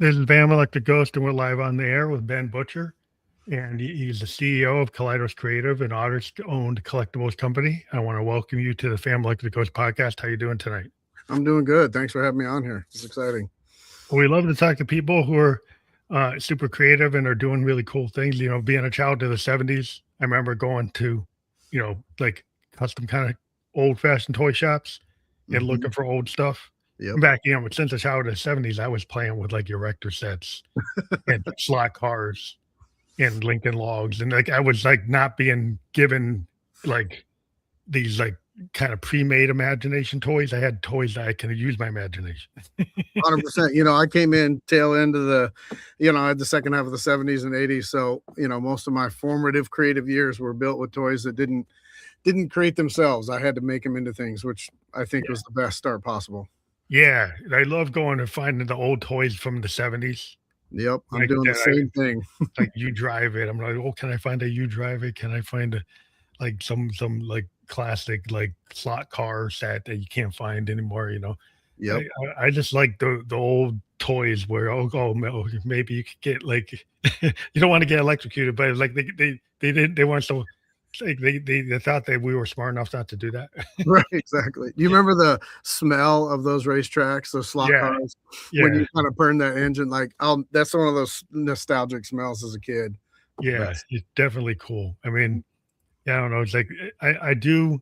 This is Van Like the Ghost, and we're live on the air with Ben Butcher. And he's the CEO of Kaleidos Creative, an artist-owned collectibles company. I want to welcome you to the Family Like the Ghost podcast. How you doing tonight? I'm doing good. Thanks for having me on here. It's exciting. We love to talk to people who are super creative and are doing really cool things. You know, being a child of the 70s, I remember going to, like custom kind of old-fashioned toy shops and looking for old stuff. Yep. Back, since a child of the 70s, I was playing with like erector sets and slot cars and Lincoln Logs, and like I was like not being given like these like kind of pre-made imagination toys. I had toys that I can use my imagination. 100%. I came in tail end of the, I had the second half of the 70s and 80s. So, most of my formative creative years were built with toys that didn't create themselves. I had to make them into things, which I think was the best start possible. Yeah, I love going and finding the old toys from the 70s. Yep, I'm doing the same thing. Like you drive it. I'm like, oh, can I find a you drive it? Can I find like some like classic like slot car set that you can't find anymore? Yep. I just like the old toys where maybe you could get like you don't want to get electrocuted, but like they weren't so like they thought that we were smart enough not to do that. Right, exactly. You remember the smell of those racetracks, those slot cars, when you kind of burn that engine? Like, that's one of those nostalgic smells as a kid. Yeah, it's definitely cool. I mean, I don't know. It's like I do.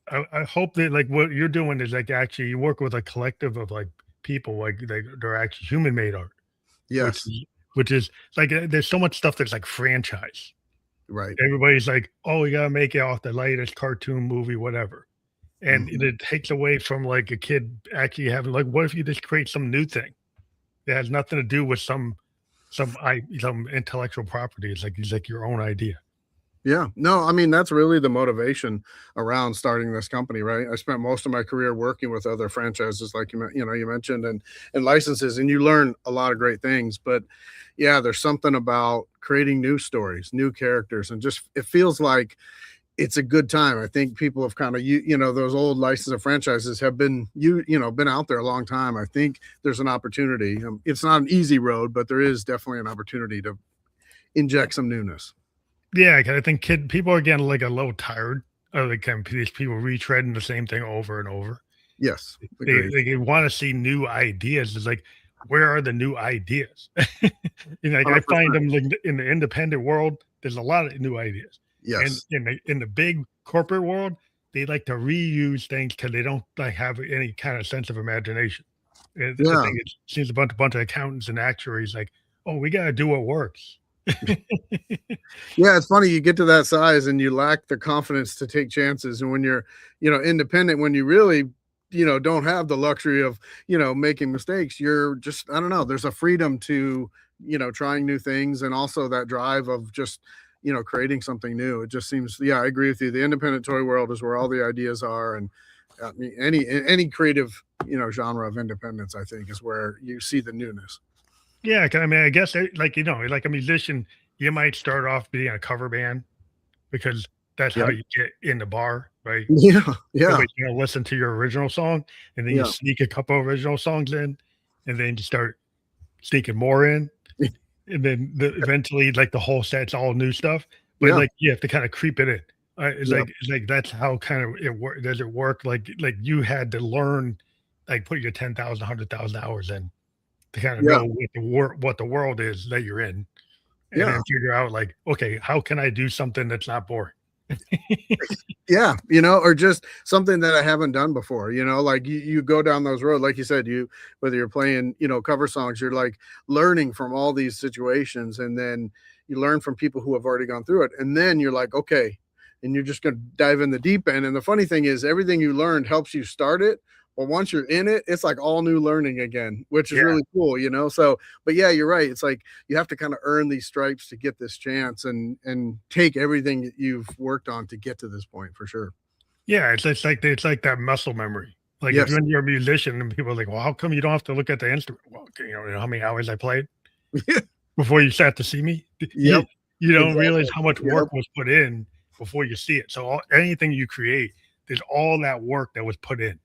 I hope that like what you're doing is like actually you work with a collective of like people like they're actually human made art. Yes. Which is like there's so much stuff that's like franchise. Right. Everybody's like, oh, we gotta make it off the latest cartoon movie, whatever. And it takes away from like a kid actually having like, what if you just create some new thing that has nothing to do with some intellectual property? It's like your own idea. Yeah, no, I mean, that's really the motivation around starting this company, right? I spent most of my career working with other franchises, like you mentioned, and licenses, and you learn a lot of great things. But yeah, there's something about creating new stories, new characters, and just it feels like it's a good time. I think people have kind of those old licensed franchises have been been out there a long time. I think there's an opportunity. It's not an easy road, but there is definitely an opportunity to inject some newness. Yeah, I think people are getting like a little tired of like these people retreading the same thing over and over. Yes, they want to see new ideas. It's like, where are the new ideas? Like 100%. I find them like in the independent world. There's a lot of new ideas. Yes, and in the big corporate world, they like to reuse things because they don't like have any kind of sense of imagination. I think it seems a bunch of accountants and actuaries like, oh, we got to do what works. Yeah, it's funny, you get to that size and you lack the confidence to take chances, and when you're independent, when you really don't have the luxury of making mistakes, you're just, I don't know, there's a freedom to trying new things, and also that drive of just creating something new. It just seems, I agree with you, the independent toy world is where all the ideas are, and I mean, any creative genre of independence, I think, is where you see the newness. Yeah, I mean, I guess like like a musician, you might start off being a cover band because that's how you get in the bar, right? Yeah. Listen to your original song, and then you sneak a couple of original songs in, and then you start sneaking more in, and then eventually, like the whole set's all new stuff. But like you have to kind of creep it in. It's like that's how kind of it work. Does it work? Like you had to learn, like put your 10,000, 100,000 hours in to kind of know what the world is that you're in, and then figure out like, okay, how can I do something that's not boring? Or just something that I haven't done before, like you go down those roads, like you said, whether you're playing, cover songs, you're like learning from all these situations, and then you learn from people who have already gone through it. And then you're like, okay, and you're just going to dive in the deep end. And the funny thing is everything you learned helps you start it. But once you're in it, it's like all new learning again, which is really cool, So, but yeah, you're right. It's like you have to kind of earn these stripes to get this chance, and take everything that you've worked on to get to this point, for sure. Yeah, it's like that muscle memory. Like if you're a musician and people are like, well, how come you don't have to look at the instrument? Well, you know how many hours I played before you sat to see me? You don't realize how much work was put in before you see it. So anything you create, there's all that work that was put in.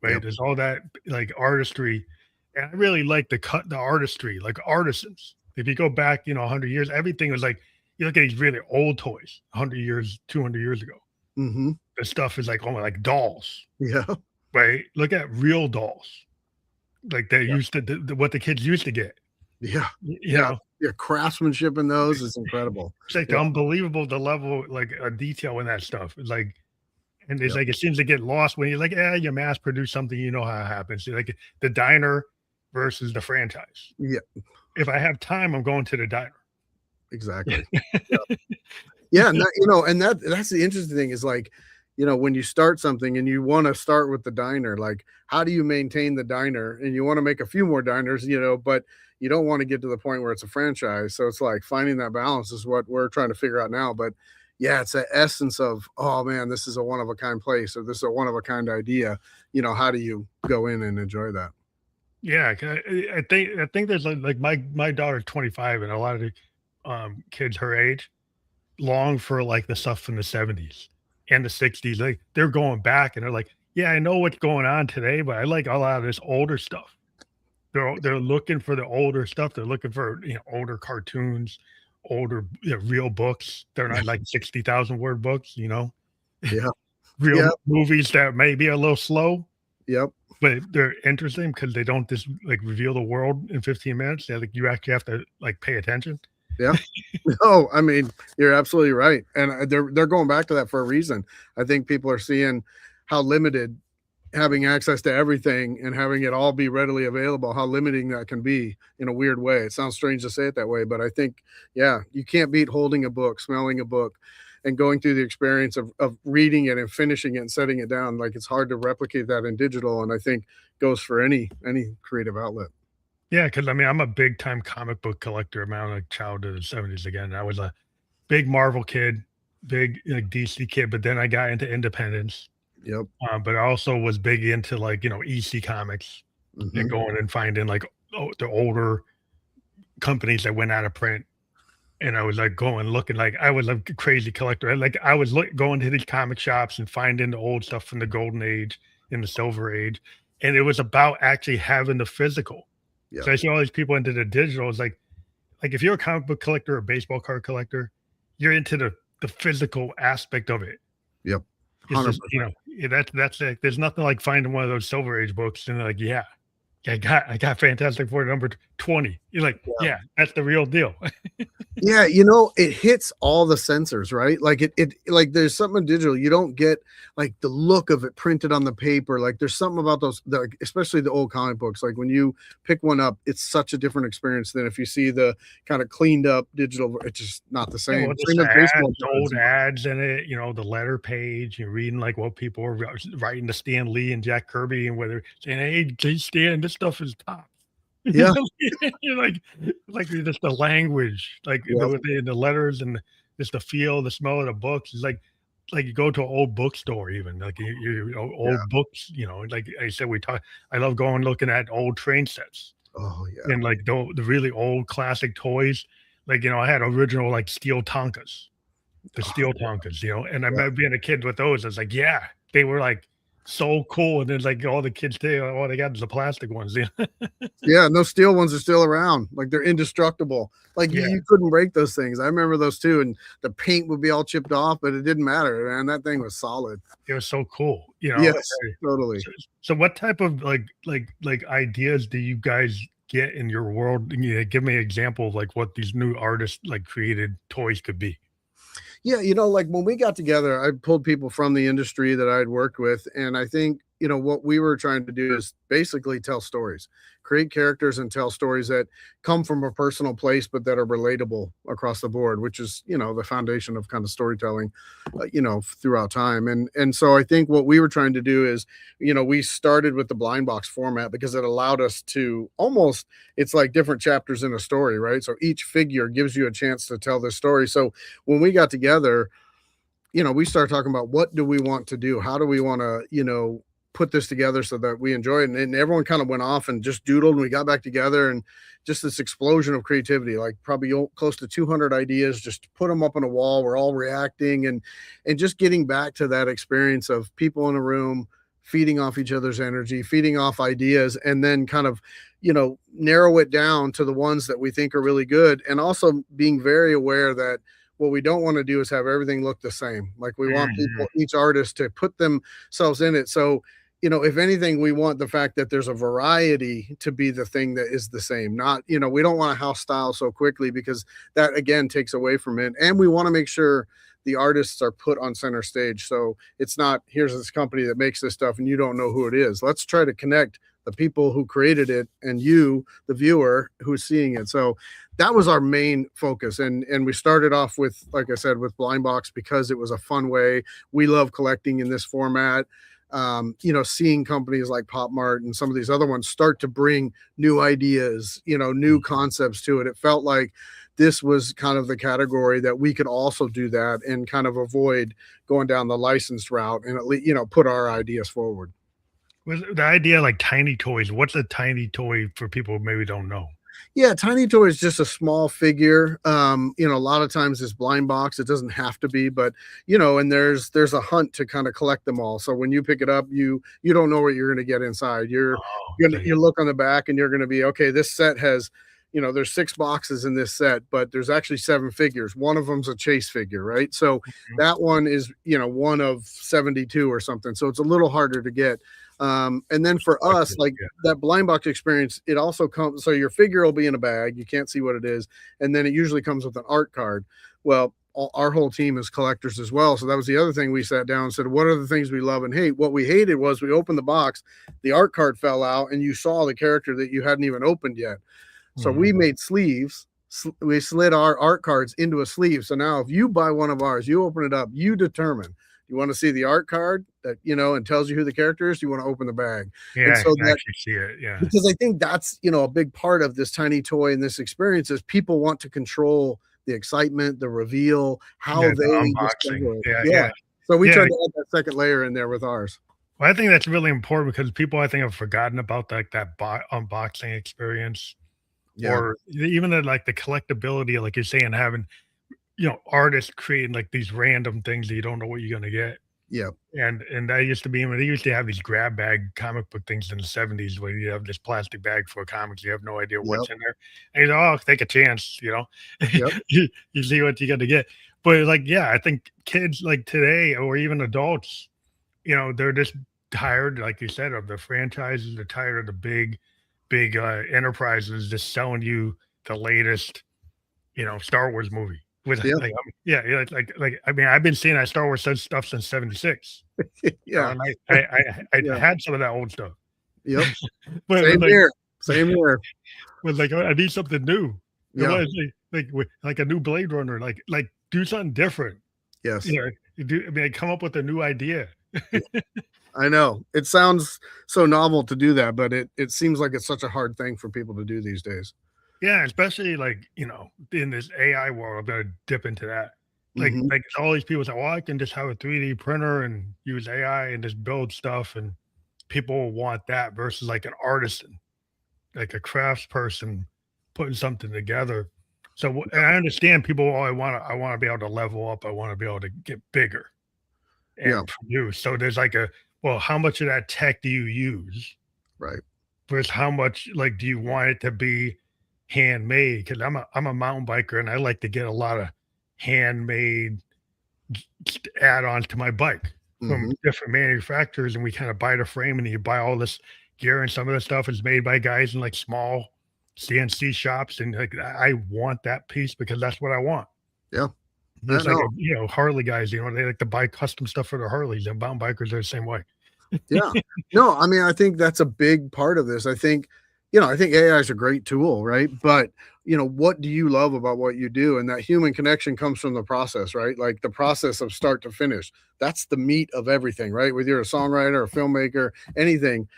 Right. There's all that like artistry And I really like the artistry, like artisans. If you go back, 100 years, everything was like, you look at these really old toys, 100 years, 200 years ago. Mm-hmm. The stuff is like almost like dolls, Yeah. right? Look at real dolls, like they used to, what the kids used to get. Yeah. You know, Yeah. Craftsmanship in those is incredible. it's like unbelievable the level, like a detail in that stuff. It's like, and it's like it seems to get lost when you're like, you mass produce something, you know how it happens. Like the diner versus the franchise. Yeah. If I have time, I'm going to the diner. Exactly. Yeah. And that's the interesting thing is like, when you start something and you want to start with the diner, like how do you maintain the diner? And you want to make a few more diners, but you don't want to get to the point where it's a franchise. So it's like finding that balance is what we're trying to figure out now. But yeah, it's the essence of, oh man, this is a one of a kind place, or this is a one of a kind idea. How do you go in and enjoy that? Yeah, I think there's like my daughter's 25, and a lot of the kids her age long for like the stuff from the 70s and the 60s. Like they're going back and they're like, yeah, I know what's going on today, but I like a lot of this older stuff. They're looking for the older stuff. They're looking for older cartoons, older real books. They're not like 60,000 word books. Yeah. Real movies that may be a little slow. Yep. But they're interesting because they don't just like reveal the world in 15 minutes. Like you actually have to like pay attention. Yeah. No, I mean, you're absolutely right. And they're going back to that for a reason. I think people are seeing how limited having access to everything and having it all be readily available, how limiting that can be in a weird way. It sounds strange to say it that way, but I think, you can't beat holding a book, smelling a book, and going through the experience of reading it and finishing it and setting it down. Like it's hard to replicate that in digital. And I think goes for any creative outlet. Yeah, because I mean, I'm a big time comic book collector. I'm a child of the 70s again. I was a big Marvel kid, big like DC kid, but then I got into independence. Yep. But I also was big into like, EC comics and going and finding like the older companies that went out of print. And I was like going looking like I was a crazy collector. Like I was going to these comic shops and finding the old stuff from the golden age and the silver age. And it was about actually having the physical. Yep. So I see all these people into the digital. It's like if you're a comic book collector or baseball card collector, you're into the physical aspect of it. Yep. Just, that's like, there's nothing like finding one of those silver age books and like, I got Fantastic Four number 20. You're like, yeah, that's the real deal. Yeah, it hits all the sensors, right? Like it like there's something digital. You don't get like the look of it printed on the paper. Like there's something about those, especially the old comic books. Like when you pick one up, it's such a different experience than if you see the kind of cleaned up digital. It's just not the same. Old ads in it, the letter page. You're reading like what people are writing to Stan Lee and Jack Kirby, and whether saying, "Hey, Stan, this stuff is top." Yeah. You're like just the language, like the letters and just the feel, the smell of the books. It's like you go to an old bookstore, even like old books. Like I said, I love going looking at old train sets. Oh yeah. And like the really old classic toys. Like I had original like steel Tonkas, Tonkas. And I remember being a kid with those. I was like, they were like so cool. And then like all the kids today, all they got is the plastic ones. Yeah, and those steel ones are still around. Like they're indestructible. Like you couldn't break those things. I remember those too, and the paint would be all chipped off, but it didn't matter, man. That thing was solid. It was so cool. Yes, totally. So what type of like ideas do you guys get in your world? Give me an example of like what these new artists like created toys could be. Yeah, like when we got together, I pulled people from the industry that I'd worked with. And I think, what we were trying to do is basically tell stories, create characters and tell stories that come from a personal place, but that are relatable across the board, which is, the foundation of kind of storytelling, throughout time. And so I think what we were trying to do is, we started with the blind box format because it allowed us to it's like different chapters in a story, right? So each figure gives you a chance to tell this story. So when we got together, we started talking about what do we want to do? How do we want to, put this together so that we enjoy it? And everyone kind of went off and just doodled, and we got back together, and just this explosion of creativity, like probably close to 200 ideas, just put them up on a wall. We're all reacting and just getting back to that experience of people in a room feeding off each other's energy, feeding off ideas, and then kind of, narrow it down to the ones that we think are really good. And also being very aware that what we don't want to do is have everything look the same. Like we want people, each artist, to put themselves in it. So, if anything, we want the fact that there's a variety to be the thing that is the same. Not, we don't want a house style so quickly, because that again takes away from it. And we want to make sure the artists are put on center stage. So it's not, here's this company that makes this stuff and you don't know who it is. Let's try to connect the people who created it and you, the viewer, who's seeing it. So that was our main focus. And we started off with, like I said, with Blind Box, because it was a fun way. We love collecting in this format. Seeing companies like Pop Mart and some of these other ones start to bring new ideas, new concepts to it. It felt like this was kind of the category that we could also do that and kind of avoid going down the licensed route, and at least, put our ideas forward. Was the idea like tiny toys? What's a tiny toy for people who maybe don't know? Yeah, tiny toy is just a small figure. A lot of times it's blind box. It doesn't have to be, but and there's a hunt to kind of collect them all. So when you pick it up, you don't know what you're going to get inside. You look on the back and you're going to be, okay, this set has, there's 6 boxes in this set, but there's actually 7 figures. One of them's a chase figure, right? So that one is, one of 72 or something. So it's a little harder to get. And then for us, like that blind box experience, it also comes, so your figure will be in a bag, you can't see what it is, and then it usually comes with an art card. Well, our whole team is collectors as well, so that was the other thing. We sat down and said, what are the things we love and hate? What we hated was we opened the box, the art card fell out, and you saw the character that you hadn't even opened yet. So we made sleeves. We slid our art cards into a sleeve. So now if you buy one of ours, you open it up, you determine, you want to see the art card that, and tells you who the character is. You want to open the bag. Yeah, and so I actually see it. Yeah. Because I think that's, a big part of this tiny toy and this experience is people want to control the excitement, the reveal, how they unboxing. Yeah. So we tried to add that second layer in there with ours. Well, I think that's really important because people, I think, have forgotten about that unboxing experience. Yeah. Or even the collectability, like you're saying, having, artists creating like these random things that you don't know what you're going to get. Yeah. And that used to be, they used to have these grab bag comic book things in the 70s where you have this plastic bag for comics. You have no idea what's in there. And you know, take a chance, you see what you're going to get. But I think kids like today, or even adults, they're just tired, like you said, of the franchises. They're tired of the big enterprises just selling you the latest, Star Wars movie. I've been seeing that Star Wars stuff since '76. And I had some of that old stuff. Yep. But Same here. But I need something new. Like a new Blade Runner. Like do something different. Yes. Come up with a new idea. I know it sounds so novel to do that, but it seems like it's such a hard thing for people to do these days. Yeah, especially in this AI world, I'm gonna dip into that. Like all these people say, "Well, I can just have a 3D printer and use AI and just build stuff," and people want that versus like an artisan, like a crafts person putting something together. So, and I understand people. I want to be able to level up. I want to be able to get bigger and produce. So there's how much of that tech do you use, right? Versus how much do you want it to be handmade? Because I'm a mountain biker and I like to get a lot of handmade add-ons to my bike from different manufacturers, and we kind of buy the frame and you buy all this gear, and some of the stuff is made by guys in small CNC shops, and I want that piece because that's what I want. Yeah. There's Harley guys, they like to buy custom stuff for their Harleys, and mountain bikers are the same way. Yeah. No, I think that's a big part of this. I think AI is a great tool, right? But, what do you love about what you do? And that human connection comes from the process, right? Like the process of start to finish. That's the meat of everything, right? Whether you're a songwriter, a filmmaker, anything,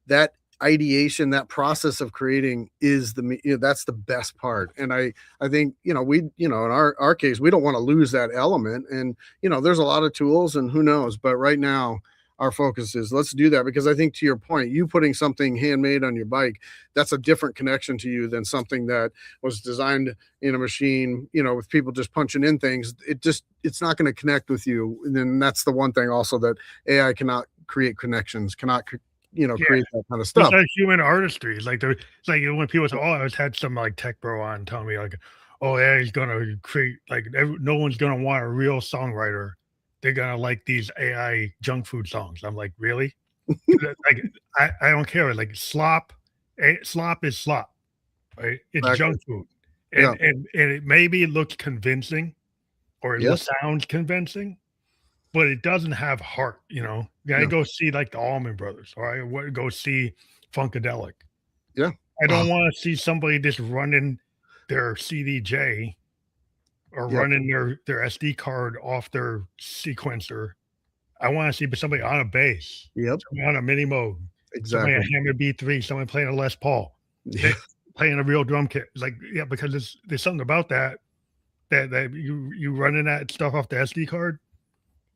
that ideation, that process of creating is that's the best part. And I think, we, in our case, we don't want to lose that element. And, there's a lot of tools and who knows, but right now, our focus is let's do that, because I think to your point, you putting something handmade on your bike, that's a different connection to you than something that was designed in a machine, with people just punching in things. It's not going to connect with you. And then that's the one thing also that AI cannot create connections, cannot Yeah. create that kind of It's stuff. like human artistry. It's like when people say, "Oh, I was had some like tech bro on telling me like, oh yeah, he's gonna create like no one's gonna want a real songwriter. They're gonna like these AI junk food songs." I'm like, really? Like I don't care. Like slop is slop, right? It's Exactly. junk food, Yeah. and it maybe it looks convincing or it Yes. sounds convincing, but it doesn't have heart, you know? You gotta No. go see, like, the Allman Brothers, or I would go see Funkadelic. Yeah. I Oh, don't wanna see somebody just running their CDJ or yep. running their SD card off their sequencer. I wanna see somebody on a bass, Yep. somebody on a mini mode, somebody a Exactly. Hammond B3, somebody playing a Les Paul, Yeah. they playing a real drum kit. It's like, yeah, because there's something about that you running that stuff off the SD card,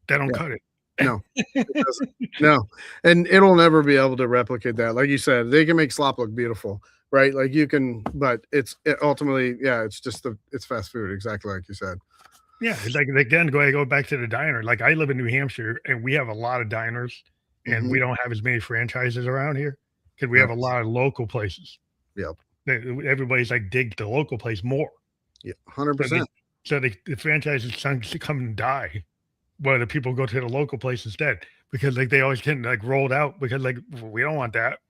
that don't Yeah. cut it. No, it doesn't. No, and it'll never be able to replicate that. Like you said, they can make slop look beautiful, right? Like you can, but ultimately, yeah, it's just it's fast food, exactly like you said. Yeah, it's like again, go back to the diner. Like I live in New Hampshire, and we have a lot of diners, and Mhm. we don't have as many franchises around here because we have a Nice. lot of local places. Yep. Everybody's like dig the local place more. Yeah, So the 100%. the franchises tend to come and die, while the people go to the local place instead because like they always get like rolled out because like we don't want that.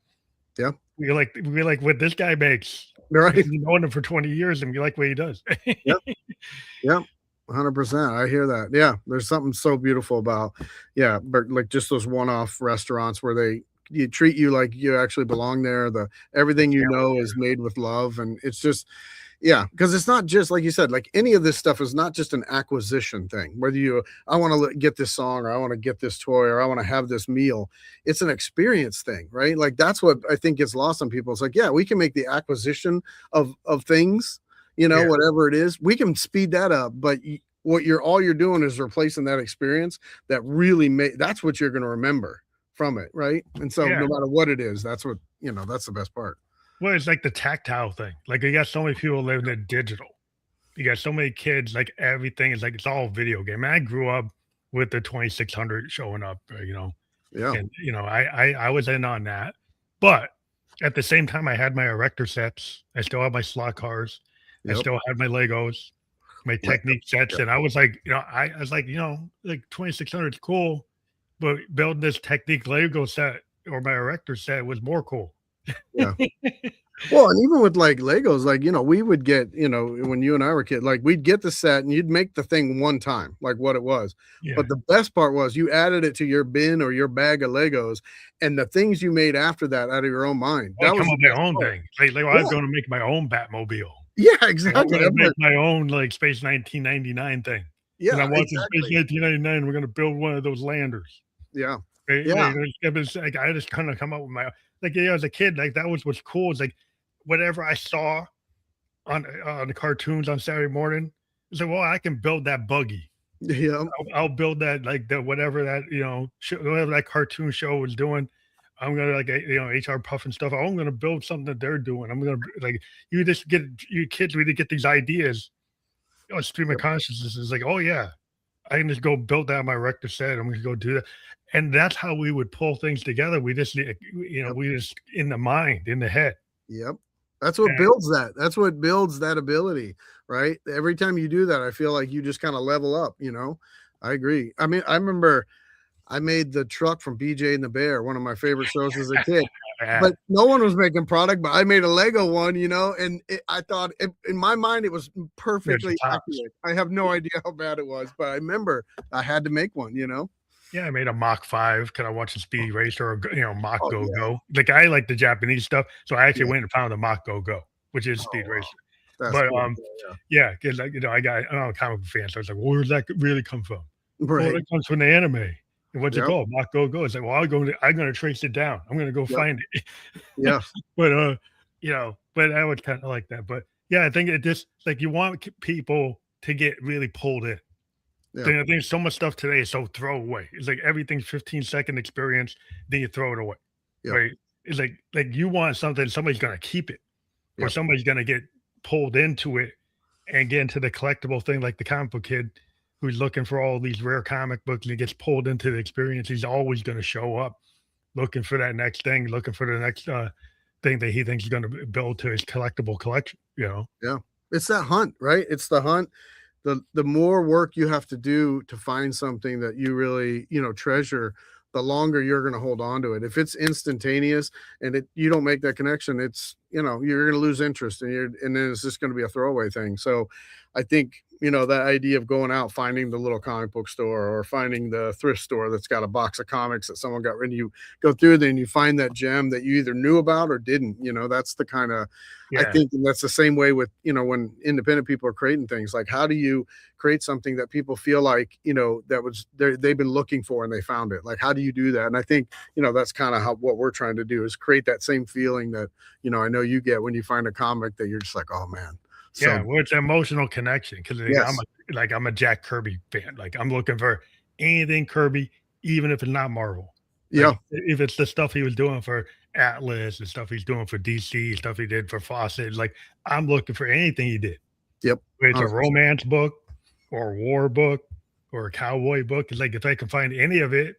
Yeah. We like what this guy makes because Right. we've known him for 20 years and we like what he does. Yep. Yep. 100%. I hear that. Yeah, there's something so beautiful about, yeah, but like just those one-off restaurants where you treat you like you actually belong there. The everything is made with love, and it's just, yeah, because it's not just like you said, like any of this stuff is not just an acquisition thing. Whether I want to get this song, or I want to get this toy, or I want to have this meal, it's an experience thing, right? Like that's what I think gets lost on people. It's like, yeah, we can make the acquisition of things, Yeah, whatever it is, we can speed that up. But what all you're doing is replacing that experience that really that's what you're going to remember from it, right? And so yeah. no matter what it is, that's what that's the best part. Well, it's like the tactile thing. Like you got so many people living in digital. You got so many kids, like everything is like it's all video game. And I grew up with the 2600 showing up, Yeah. and I was in on that. But at the same time, I had my erector sets. I still have my slot cars. I Yep. still had my Legos, my Like, Technique sets, yep. and I was like, I was like, like 2600 is cool, but building this Technique Lego set or my erector set was more cool. Yeah. Well, and even with like Legos, like, we would get, when you and I were kids, like we'd get the set and you'd make the thing one time, like what it was. Yeah. But the best part was you added it to your bin or your bag of Legos, and the things you made after that out of your own mind. I That come was up the with best my own part. thing. Like I was Yeah. gonna make my own Batmobile. Yeah, Like, I'm exactly. gonna I'm make like, my own, like, Space 1999 thing. When yeah, I'm watching Space exactly. 1999, we're gonna build one of those landers. Yeah. They Yeah. it was like, I just kinda come up with my like, yeah, as a kid, like, that was what's cool is, like, whatever I saw on the cartoons on Saturday morning, it's like, "Well, I can build that buggy. Yeah. I'll build that, like, the whatever that, whatever that cartoon show was doing, I'm gonna, like, HR Puff and stuff, I'm gonna build something that they're doing. I'm gonna like, you kids really get these ideas stream of Yep. consciousness is like, oh yeah, I can just go build that on my rector set. I'm gonna go do that. And that's how we would pull things together. Yep. We just in the mind, in the head. Yep. That's what And builds that. That's what builds that ability, right? Every time you do that, I feel like you just kind of level up. I agree. I mean, I remember I made the truck from BJ and the Bear, one of my favorite shows as a kid. yeah, But no one was making product, but I made a Lego one, and I thought in my mind it was it's the perfectly tops. accurate. I have no idea how bad it was, but I remember I had to make one. Yeah, I made a Mach 5 because I watched a Speed Racer or Mach Oh Go yeah, Go. Like I like the Japanese stuff, so I actually yeah. went and found the Mach Go Go, which is Oh Speed wow, Racer. that's But cool. yeah, because I'm a comic book fan, so I was like, well, where does that really come from? Yeah. Oh, Right. that comes from the anime. And what's it Yep. called? Mach Go Go. It's like, well, I'm gonna trace it down. I'm gonna go Yep. find it. Yeah. But but I would kind of like that. But yeah, I think it just like you want people to get really pulled in. Yeah. I think so much stuff today is so throwaway. It's like everything's 15-second experience, then you throw it away. Yep. Right? It's like you want something, somebody's gonna keep it, or Yep. somebody's gonna get pulled into it and get into the collectible thing like the comic book kid. who's looking for all these rare comic books and he gets pulled into the experience, he's always going to show up looking for that next thing, looking for the next thing that he thinks he's going to build to his collectible collection, you know? Yeah. It's that hunt, right? It's the hunt. The more work you have to do to find something that you really, you know, treasure, the longer you're going to hold on to it. If it's instantaneous and you don't make that connection, it's, you know, you're going to lose interest and then it's just going to be a throwaway thing. So I think, you know, that idea of going out, finding the little comic book store or finding the thrift store that's got a box of comics that someone got rid of, you go through there and you find that gem that you either knew about or didn't, you know, that's the kind of, I think that's the same way with, you know, when independent people are creating things, like how do you create something that people feel like, you know, that was they've been looking for and they found it? Like, how do you do that? And I think, you know, that's kind of what we're trying to do is create that same feeling that, you know, I know you get when you find a comic that you're just like, oh man. So, yeah, well, it's an emotional connection because I'm a Jack Kirby fan. Like I'm looking for anything Kirby, even if it's not Marvel. Like, if it's the stuff he was doing for Atlas, the stuff he's doing for DC, stuff he did for Fawcett, like I'm looking for anything he did. Yep. It's a romance book or a war book or a cowboy book. It's like if I can find any of it,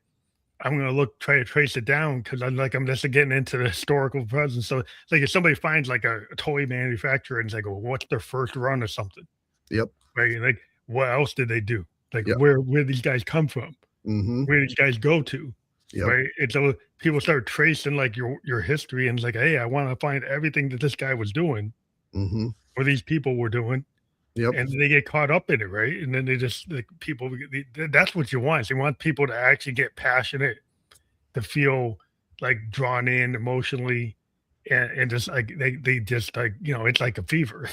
I'm gonna try to trace it down because I'm just getting into the historical presence. So like if somebody finds like a toy manufacturer and it's like, well, what's their first run or something? Yep. Right. Like what else did they do? Like where these guys come from? Where these guys go to? Right. And so people start tracing like your history and it's like, hey, I want to find everything that this guy was doing, or these people were doing. And they get caught up in it, right? And then they just like that's what you want. So you want people to actually get passionate, to feel like drawn in emotionally, and just like they just like, you know, it's like a fever.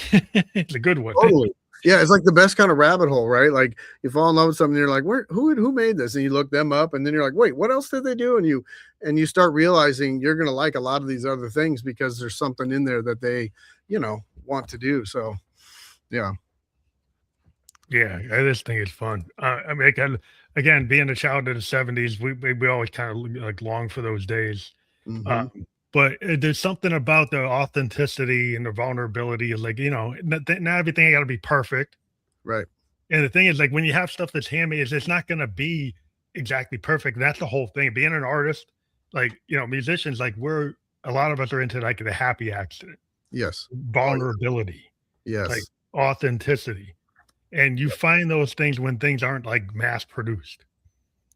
It's a good one. Totally. Yeah, it's like the best kind of rabbit hole, right? Like you fall in love with something, you're like, who made this? And you look them up, and then you're like, wait, what else did they do? And you start realizing you're gonna like a lot of these other things because there's something in there that they, you know, want to do. So yeah. Yeah, this thing is fun. I mean, again, being a child of the '70s, we always kind of like long for those days. But there's something about the authenticity and the vulnerability. Like, you know, not everything got to be perfect, right? And the thing is, like, when you have stuff that's handmade, it's not going to be exactly perfect. That's the whole thing. Being an artist, like, you know, musicians, like a lot of us are into like the happy accident. Yes. Vulnerability. Yes. Like authenticity. And you find those things when things aren't like mass produced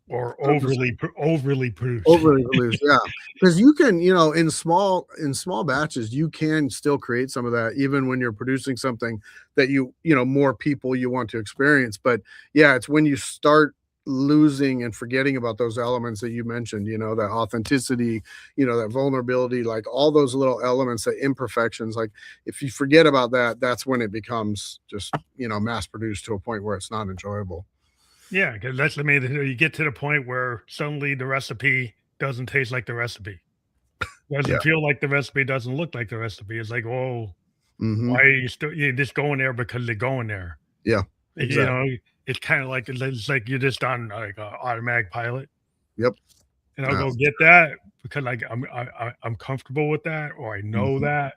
or overly produced. Overly produced, yeah. Because you can, you know, in small batches, you can still create some of that, even when you're producing something that you know, more people you want to experience. But yeah, it's when you start losing and forgetting about those elements that you mentioned, you know, that authenticity, you know, that vulnerability, like all those little elements, that imperfections, like if you forget about that, that's when it becomes just, you know, mass produced to a point where it's not enjoyable. Yeah, because I mean, you get to the point where suddenly the recipe doesn't taste like the recipe, doesn't feel like the recipe, doesn't look like the recipe. It's like, oh, why are you're just going there because they're going there? Yeah, exactly. You know, it's kind of like you're just on like an automatic pilot. Yep. And I'll go get that because like I'm comfortable with that, or I know that.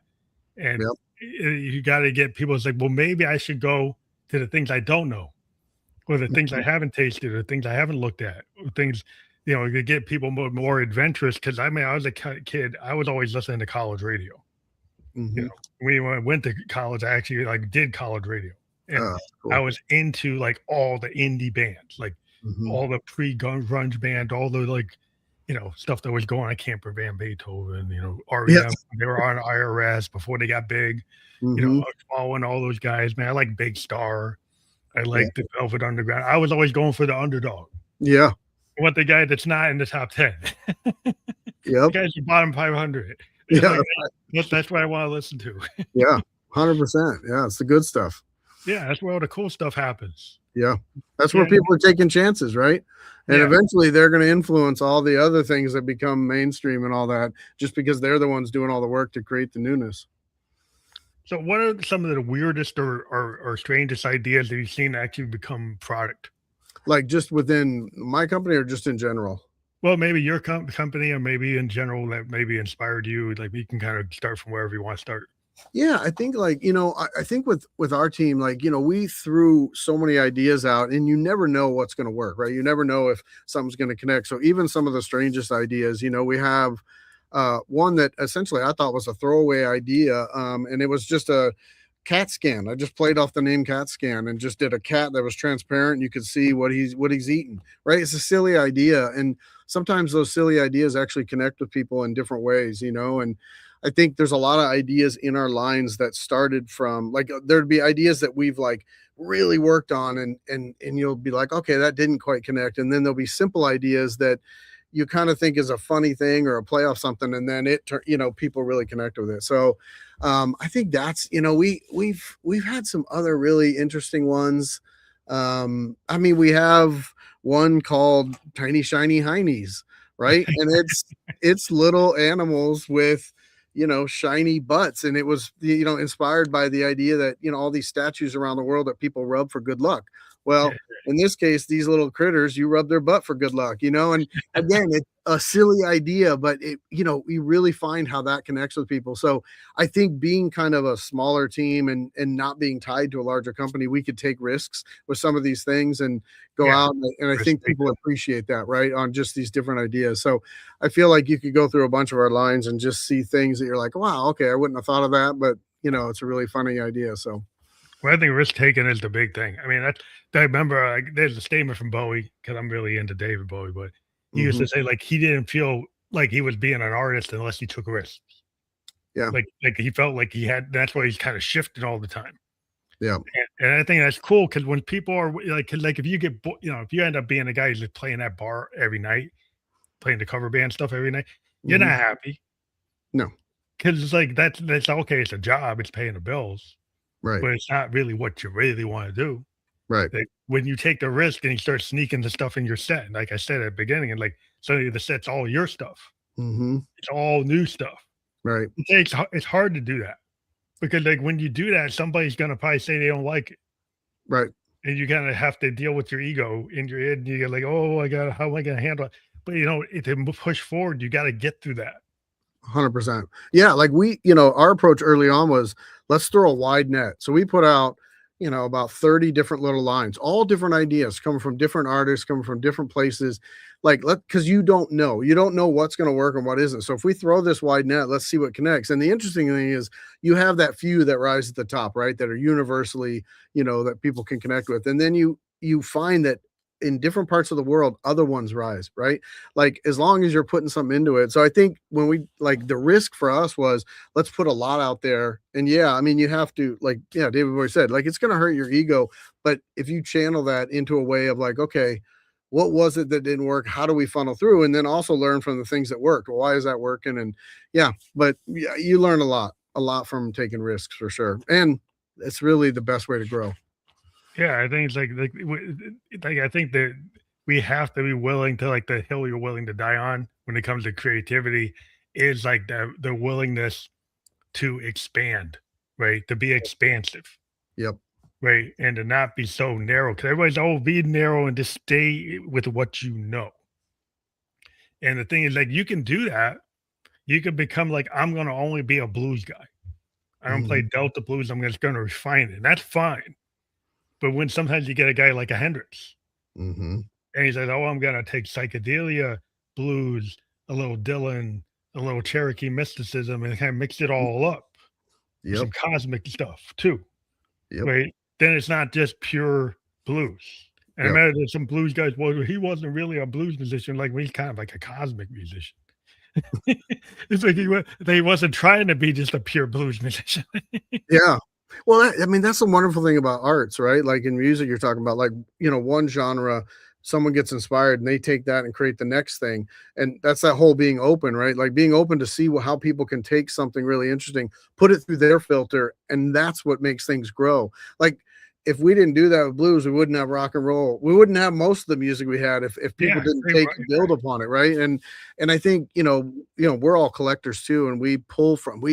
And you got to get people. It's like, well, maybe I should go to the things I don't know, or the things I haven't tasted, or things I haven't looked at, or things, you know, to get people more adventurous. Because I mean, I was a kid. I was always listening to college radio. You know, when I went to college, I actually like did college radio. And cool. I was into like all the indie bands, like all the pre-grunge band, all the like, you know, stuff that was going on. Camper Van Beethoven, you know, REM. They were on IRS before they got big. You know, following all those guys, man. I like Big Star. I like the Velvet Underground. I was always going for the underdog. Yeah. What the guy that's not in the top 10. The guy's the bottom 500. Yeah. Like, that's what I want to listen to. Yeah. 100%. Yeah. It's the good stuff. Yeah, that's where all the cool stuff happens. Yeah, that's where people are taking chances, right? And eventually they're going to influence all the other things that become mainstream and all that, just because they're the ones doing all the work to create the newness. So what are some of the weirdest or strangest ideas that you've seen actually become product? Like just within my company or just in general? Well, maybe your company or maybe in general that maybe inspired you. Like you can kind of start from wherever you want to start. Yeah, I think like, I think with our team, like, we threw so many ideas out and you never know what's going to work, right? You never know if something's going to connect. So even some of the strangest ideas, we have one that essentially I thought was a throwaway idea. And it was just a cat scan. I just played off the name cat scan and just did a cat that was transparent. You could see what he's eating, right? It's a silly idea. And sometimes those silly ideas actually connect with people in different ways, and I think there's a lot of ideas in our lines that started from like there'd be ideas that we've like really worked on and you'll be like, okay, that didn't quite connect. And then there'll be simple ideas that you kind of think is a funny thing or a play off something, and then people really connect with it. So I think that's we've had some other really interesting ones. I mean, we have one called Tiny Shiny Heinies, right? And it's little animals with shiny butts, and it was inspired by the idea that all these statues around the world that people rub for good luck. Well, in this case, these little critters, you rub their butt for good luck, and again, it's a silly idea, but you really find how that connects with people. So I think being kind of a smaller team and not being tied to a larger company, we could take risks with some of these things and go out, and I think people appreciate that, right, on just these different ideas. So I feel like you could go through a bunch of our lines and just see things that you're like, wow, okay, I wouldn't have thought of that, but it's a really funny idea. So Well, I think risk taking is the big thing. I mean, I remember there's a statement from Bowie because I'm really into David Bowie, but he used to say like he didn't feel like he was being an artist unless he took risks. Yeah. Like he felt like he had. That's why he's kind of shifting all the time. Yeah. And I think that's cool because when people are like if you get if you end up being a guy who's just playing that bar every night, playing the cover band stuff every night, you're not happy. No. Because it's like that's okay. It's a job. It's paying the bills. Right. But it's not really what you really want to do. Right. Like, when you take the risk and you start sneaking the stuff in your set, like I said at the beginning, and like suddenly the set's all your stuff. It's all new stuff. Right. It's hard to do that because like when you do that, somebody's gonna probably say they don't like it. Right. And you kind of have to deal with your ego in your head. And you get like, oh, how am I gonna handle it? But to push forward, you got to get through that. 100%. Yeah, like our approach early on was let's throw a wide net. So we put out, about 30 different little lines, all different ideas coming from different artists, coming from different places. Like because you don't know what's going to work and what isn't. So if we throw this wide net, let's see what connects. And the interesting thing is you have that few that rise at the top, right? That are universally, that people can connect with. And then you find that in different parts of the world, other ones rise, right? Like as long as you're putting something into it. So I think when we like the risk for us was let's put a lot out there. And yeah, I mean, you have to David Bowie said, like, it's going to hurt your ego. But if you channel that into a way of like, okay, what was it that didn't work? How do we funnel through? And then also learn from the things that worked. Well, why is that working? And but you learn a lot from taking risks for sure. And it's really the best way to grow. Yeah, I think it's like I think that we have to be willing to like the hill you're willing to die on when it comes to creativity is like the willingness to expand, right? To be expansive. Yep. Right. And to not be so narrow because everybody's be narrow and just stay with what you know. And the thing is like you can do that. You can become like, I'm gonna only be a blues guy. I don't play Delta blues, I'm just gonna refine it. And that's fine. But when sometimes you get a guy like a Hendrix, and he says, "Oh, I'm gonna take psychedelia, blues, a little Dylan, a little Cherokee mysticism, and kind of mix it all up with some cosmic stuff too." Right? Then it's not just pure blues. And I imagine that some blues guys, well, he wasn't really a blues musician, like he's kind of like a cosmic musician. It's like he wasn't trying to be just a pure blues musician. Yeah. Well, I mean, that's the wonderful thing about arts, right? Like in music, you're talking about like, one genre, someone gets inspired and they take that and create the next thing. And that's that whole being open, right? Like being open to see how people can take something really interesting, put it through their filter. And that's what makes things grow. Like if we didn't do that with blues, we wouldn't have rock and roll. We wouldn't have most of the music we had if people didn't take and build upon it, right? And I think we're all collectors too, and we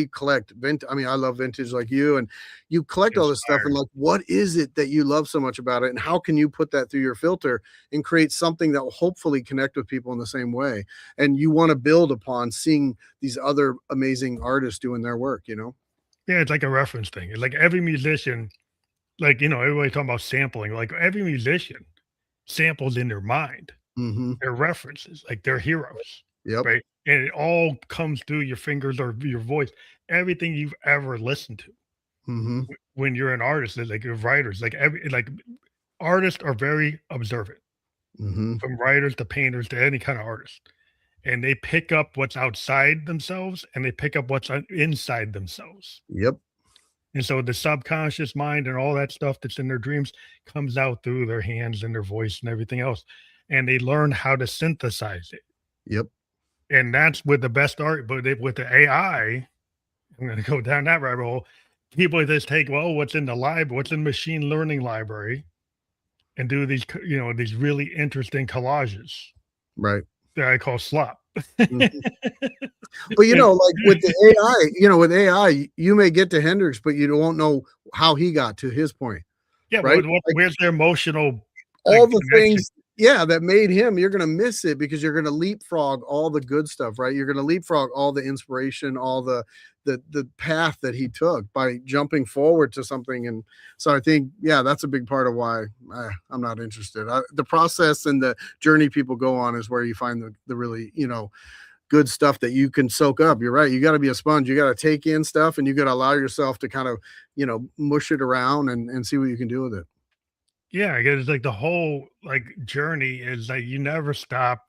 collect vintage. I mean, I love vintage like you, and you collect all this stuff. And like, what is it that you love so much about it, and how can you put that through your filter and create something that will hopefully connect with people in the same way? And you want to build upon seeing these other amazing artists doing their work, Yeah, it's like a reference thing. It's like every musician, like, everybody talking about sampling, like every musician samples in their mind, Mhm. their references, like their heroes, Yep. right? And it all comes through your fingers or your voice. Everything you've ever listened to Mhm. when you're an artist, like your writers, like artists are very observant, Mhm. from writers to painters to any kind of artist. And they pick up what's outside themselves and they pick up what's inside themselves. Yep. And so the subconscious mind and all that stuff that's in their dreams comes out through their hands and their voice and everything else. And they learn how to synthesize it. Yep. And that's with the best art. But with the AI, I'm going to go down that rabbit hole. People just take, well, what's in the what's in machine learning library and do these, these really interesting collages Right. that I call slop. Mhm. But, like with the AI, with AI, you may get to Hendrix, but you won't know how he got to his point, Yeah, right? but Like where's their emotional, all the connection? things, yeah, that made him, you're gonna miss it because you're gonna leapfrog all the good stuff, right? You're gonna leapfrog all the inspiration, all the path that he took by jumping forward to something. And so I think, yeah, that's a big part of why I'm not interested. The process and the journey people go on is where you find the really, good stuff that you can soak up. You're right. You got to be a sponge. You got to take in stuff and you got to allow yourself to kind of, mush it around and see what you can do with it. Yeah, I guess like the whole journey is like you never stop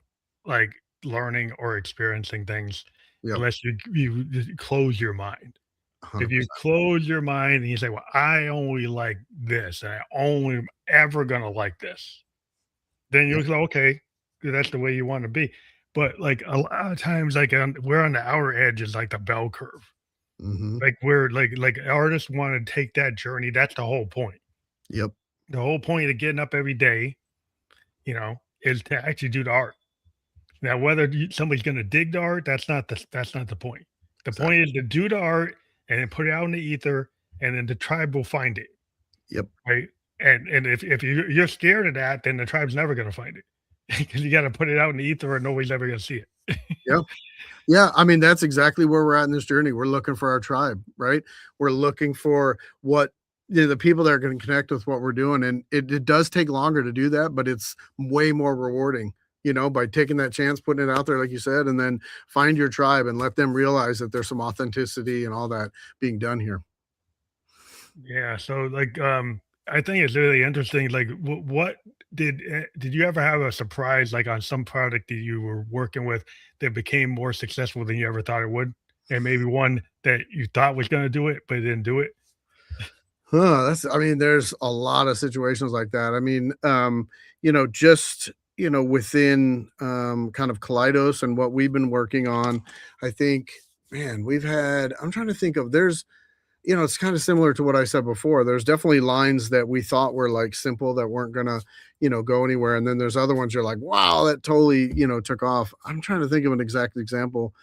like learning or experiencing things Yep. unless you just close your mind. If you 100%. close your mind and you say, "Well, I only like this, and I only am ever gonna like this," then Yep. you'll go, "Okay, that's the way you want to be." But like a lot of times, we're on the outer edge is like the bell curve. Hmm. Like we're like artists want to take that journey. That's the whole point. Yep. The whole point of getting up every day, is to actually do the art. Now, whether somebody's going to dig the art, that's not the point. The Exactly. point is to do the art and then put it out in the ether, and then the tribe will find it, Yep. right? And if you're scared of that, then the tribe's never going to find it because you got to put it out in the ether, or nobody's ever going to see it. Yep. Yeah, I mean, that's exactly where we're at in this journey. We're looking for our tribe, right? We're looking for what the people that are going to connect with what we're doing. And it does take longer to do that, but it's way more rewarding, by taking that chance, putting it out there, like you said, and then find your tribe and let them realize that there's some authenticity and all that being done here. Yeah. So I think it's really interesting. Like, what did you ever have a surprise on some product that you were working with that became more successful than you ever thought it would, and maybe one that you thought was going to do it but it didn't do it? I mean, there's a lot of situations like that. I mean, just, within kind of Kaleidos and what we've been working on, I think, man, I'm trying to think of, it's kind of similar to what I said before. There's definitely lines that we thought were like simple that weren't gonna, go anywhere. And then there's other ones you're like, wow, that totally, took off. I'm trying to think of an exact example.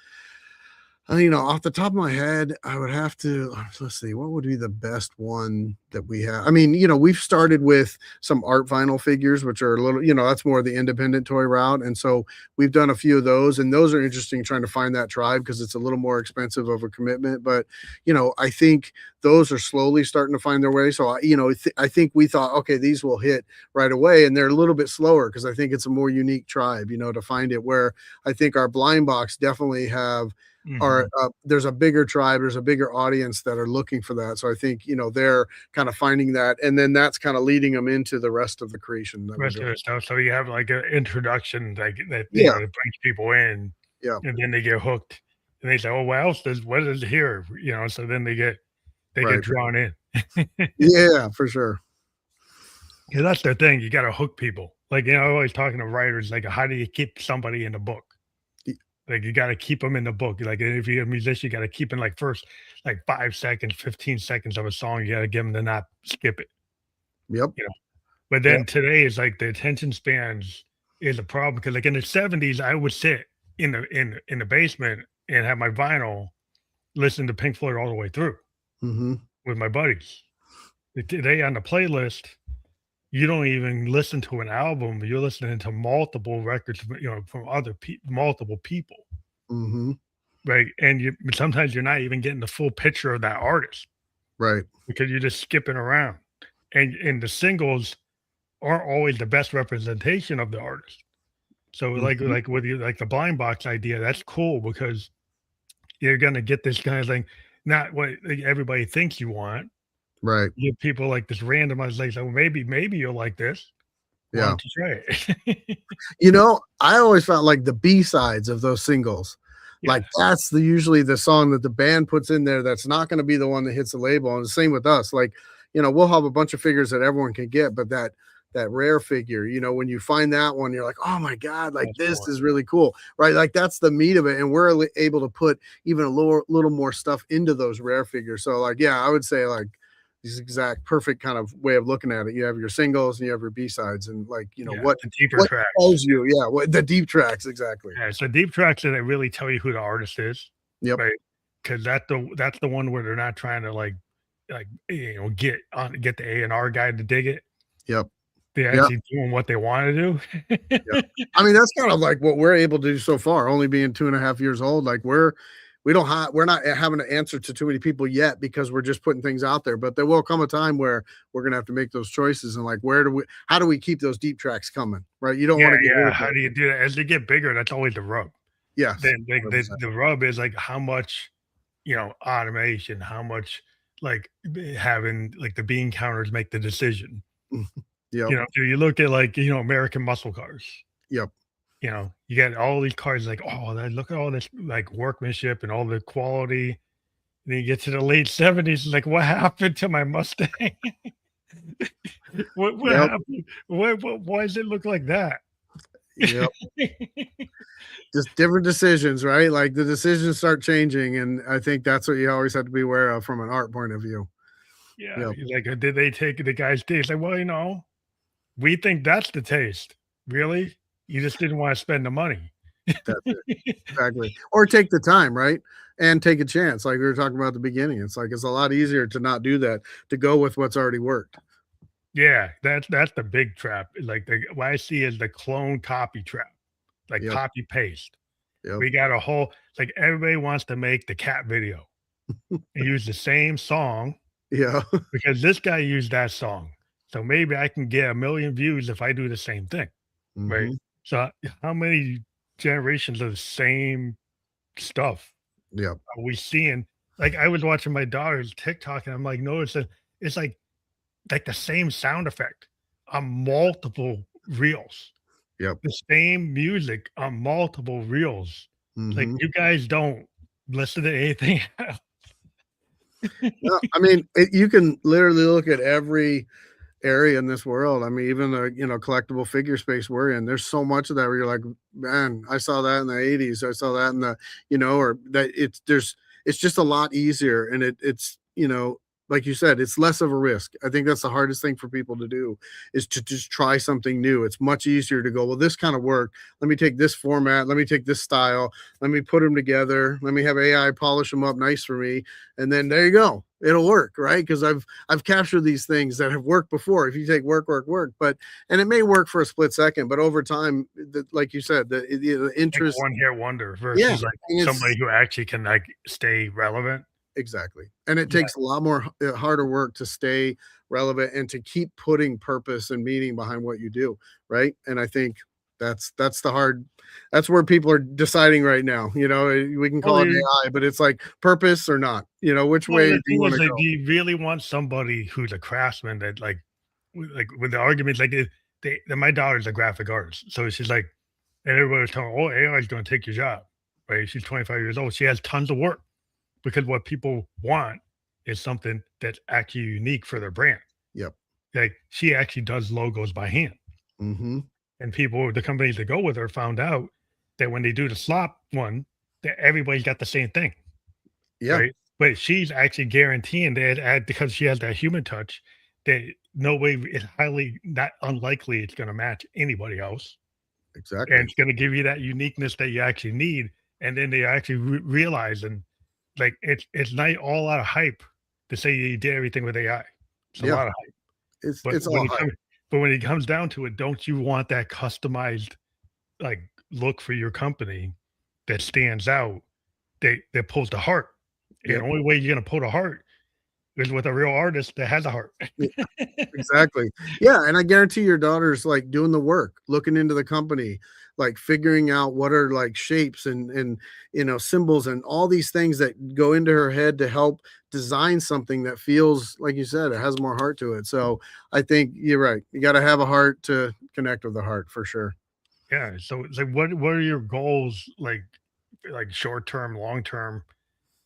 Off the top of my head, I would have to let's see, what would be the best one that we have? I mean, we've started with some art vinyl figures, which are a little, that's more the independent toy route. And so we've done a few of those, and those are interesting trying to find that tribe because it's a little more expensive of a commitment. But, I think those are slowly starting to find their way. So, I think we thought, okay, these will hit right away. And they're a little bit slower because I think it's a more unique tribe, to find it, where I think our blind box definitely have are Mhm. there's a bigger tribe, there's a bigger audience that are looking for that. So I think, they're kind of finding that, and then that's kind of leading them into the rest of the creation that we're Rest of doing. the stuff. So you have like an introduction, that Yeah, that brings people in, yeah, and then they get hooked, and they say, "Oh, what is here?" So then they get right. drawn in. Yeah, for sure. Yeah, that's the thing. You got to hook people. I'm always talking to writers, like, how do you keep somebody in the book? Y- Like, you got to keep them in the book. Like, if you're a musician, you got to keep in first, 5 seconds, 15 seconds of a song. You got to get them to not skip it. Yep. You know. But Yep. then today is the attention spans is a problem because in the '70s, I would sit in the basement and have my vinyl, listen to Pink Floyd all the way through Hmm. with my buddies. Today on the playlist, you don't even listen to an album, you're listening to multiple records, from multiple people. Hmm. right? And sometimes you're not even getting the full picture of that artist Right. because you're just skipping around. And the singles aren't always the best representation of the artist. So Mhm. like with you like the blind box idea, that's cool because you're gonna get this kind of thing, not what like, everybody thinks you want. Right. You give people like this randomized like, so maybe you'll like this. Why Yeah. don't you try it? You know, I always felt like the B-sides of those singles, Yeah, like, that's usually the song that the band puts in there that's not gonna be the one that hits the label, and the same with us, like, we'll have a bunch of figures that everyone can get, but that rare figure, when you find that one, you're like, "Oh my god, like, that's the this one. is really cool," right? Like, that's the meat of it, and we're able to put even a little more stuff into those rare figures, so, like, yeah, I would say, like, this exact perfect kind of way of looking at it. You have your singles and you have your B-sides and, like, Yeah, what the deeper what tracks. tells you, yeah, what the deep tracks, exactly. Yeah, so deep tracks that really tell you who the artist is, Yep, right? Because that's the one where they're not trying to get the A&R guy to dig it. yep, They're yep, actually doing what they wanna do. yep. I mean, that's kind of like what we're able to do so far, only being 2.5 years old. Like, we're not having to answer to too many people yet because we're just putting things out there. But there will come a time where we're gonna have to make those choices and, like, how do we keep those deep tracks coming, right? You don't Yeah, want to get rid yeah, of how it. do you do that? As they get bigger, that's always the rub. Yes, Then100%. the rub is, like, how much, automation, how much, like, having, like, the bean counters make the decision. Yep, Do you look at, like, American muscle cars, yep. you get all these cars like, "Oh, look at all this, like, workmanship and all the quality." Then you get to the late '70s, like, "What happened to my Mustang? What Yep, happened? Why does it look like that?" yep. Just different decisions, right? Like, the decisions start changing, and I think that's what you always have to be aware of from an art point of view. Yeah, Yep, you're like, did they take the guy's taste? Like, well, we think that's the taste. Really? You just didn't wanna spend the money. that's it. Exactly. Or take the time, right? And take a chance, like we were talking about at the beginning. It's like it's a lot easier to not do that, to go with what's already worked. Yeah, that's the big trap. Like, what I see is the clone copy trap, like Yep, copy paste. yep. We got a whole like, everybody wants to make the cat video and use the same song Yeah, because this guy used that song. So maybe I can get 1,000,000 views if I do the same thing, right? mhm, So how many generations of the same stuff yep, are we seeing? Like, I was watching my daughter's TikTok and I'm like, no, it's like the same sound effect on multiple reels, yep, the same music on multiple reels. Like, mhm. you guys don't listen to anything else. Yeah, I mean, you can literally look at every area in this world. I mean, even the, collectible figure space we're in, there's so much of that where you're like, man, I saw that in the 80s. I saw that in the, or that it's just a lot easier. And it's, like you said, it's less of a risk. I think that's the hardest thing for people to do is to just try something new. It's much easier to go, well, this kind of worked. Let me take this format. Let me take this style. Let me put them together. Let me have AI polish them up nice for me. And then there you go. It'll work, right? Because I've captured these things that have worked before. If you take work, but and it may work for a split second, but over time, like you said, the Like a interest, one-hit wonder yeah, versus, like, and it's somebody who actually can, like, stay relevant. exactly, and it Yeah, takes a lot more harder work to stay relevant and to keep putting purpose and meaning behind what you do, right? And I think that's the hard. That's where people are deciding right now. We can well, call it AI, but it's like purpose or not. Which way the do you thing want is, to like, go? do you really want somebody who's a craftsman that, with the arguments, like, my daughter's a graphic artist, so she's like and everybody was telling her, "Oh, AI is gonna take your job," right? She's 25 years old. She has tons of work because what people want is something that's actually unique for their brand. Yep. Like, she actually does logos by hand, Hmm. and the companies that go with her found out that when they do the slop one, that everybody's got the same thing, Yeah. right? But she's actually guaranteeing that because she has that human touch, that no way it's highly not unlikely it's gonna match anybody else, and Exactly. it's gonna give you that uniqueness that you actually need, and then they actually realize and, like, it's not all out of hype to say you did everything with AI. It's a Yeah. lot of hype, but It's all hype. when it comes down to it, don't you want that customized, like, look for your company that stands out they pulls the heart. And the Yep. only way you're gonna pull the heart is with a real artist that has a heart. Exactly. Yeah, and I guarantee your daughter's, like, doing the work, looking into the company, like, figuring out what are, like, shapes and, symbols and all these things that go into her head to help design something that feels, like you said, it has more heart to it. So, I think you're right. You gotta have a heart to connect with the heart for sure. Yeah, so it's like, what are your goals, like short term, long term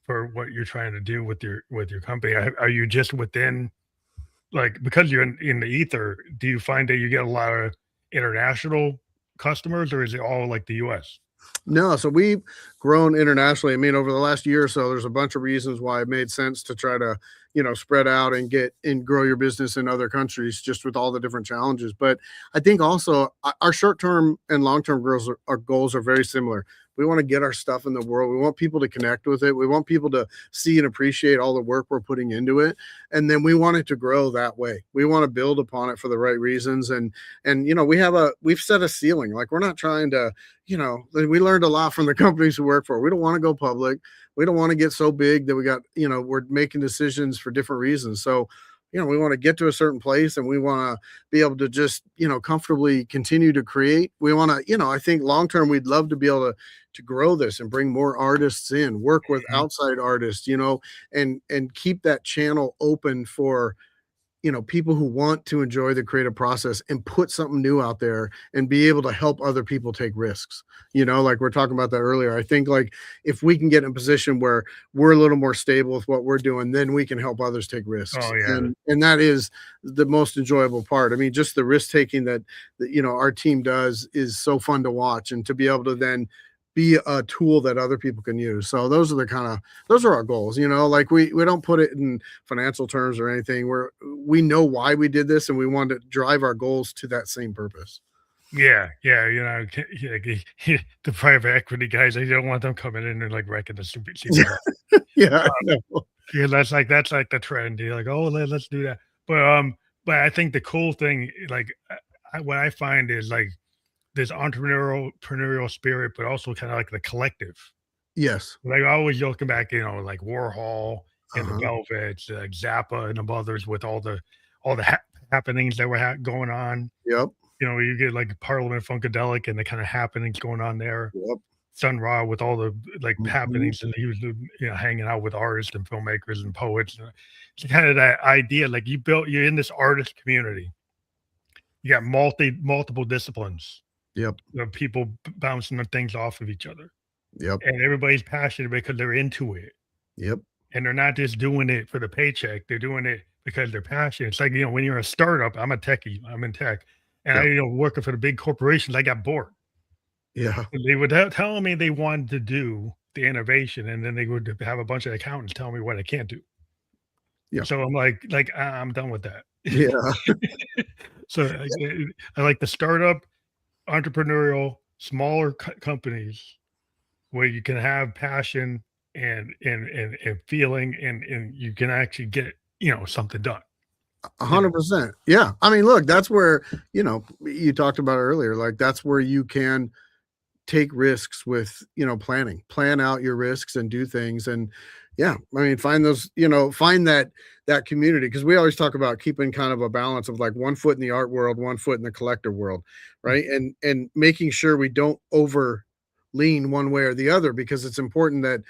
for what you're trying to do with your company? Are you just within like because you're in the ether, do you find that you get a lot of international customers or is it all like the US? No, so we've grown internationally. I mean, over the last year or so, there's a bunch of reasons why it made sense to try to, spread out and get and grow your business in other countries just with all the different challenges. But I think also our short-term and long-term goals our goals are very similar. We want to get our stuff in the world. We want people to connect with it. We want people to see and appreciate all the work we're putting into it. And then we want it to grow that way. We want to build upon it for the right reasons. And we've set a ceiling. Like we're not trying to, we learned a lot from the companies we work for. We don't want to go public. We don't want to get so big that we got, we're making decisions for different reasons. So, we want to get to a certain place and we want to be able to just, comfortably continue to create. We want to, I think long term, we'd love to be able to grow this and bring more artists in, work with Mhm. outside artists, and keep that channel open for, people who want to enjoy the creative process and put something new out there and be able to help other people take risks. Like we're talking about that earlier. I think like if we can get in a position where we're a little more stable with what we're doing, then we can help others take risks. Oh yeah. And that is the most enjoyable part. I mean, just the risk taking that our team does is so fun to watch and to be able to then be a tool that other people can use. So those are our goals, like we don't put it in financial terms or anything. We know why we did this and we want to drive our goals to that same purpose. Yeah, yeah, the private equity guys, I don't want them coming in and like wrecking the super Yeah, I uh, know. yeah, that's like the trend. You're like, oh, let's do that. But I think the cool thing, like, what I find is like this entrepreneurial spirit, but also kind of like the collective. Yes. Like I always looking back, like Warhol and the Uh-huh. Velvets, Zappa and the others with all the happenings that were going on. Yep. You get like Parliament Funkadelic and the kind of happenings going on there. Yep. Sun Ra with all the like Mhm. happenings, and he was hanging out with artists and filmmakers and poets. It's kind of that idea, like you're in this artist community. You got multiple disciplines Yep. of people bouncing the things off of each other, Yep. and everybody's passionate because they're into it, Yep. and they're not just doing it for the paycheck. They're doing it because they're passionate. It's like when you're a startup. I'm a techie. I'm in tech, and I Yep. working for the big corporations. I got bored. Yeah. They would tell me they wanted to do the innovation, and then they would have a bunch of accountants tell me what I can't do. Yeah. So I'm I'm done with that. Yeah. So I like the startup, entrepreneurial, smaller companies where you can have passion and feeling, and you can actually get something done. You know, 100%. Yeah. I mean, look, that's where, you talked about it earlier. Like that's where you can take risks with plan out your risks and do things. And yeah, I mean, find those, find that community, because we always talk about keeping kind of a balance of like one foot in the art world, one foot in the collective world, right? And making sure we don't over lean one way or the other, because it's important that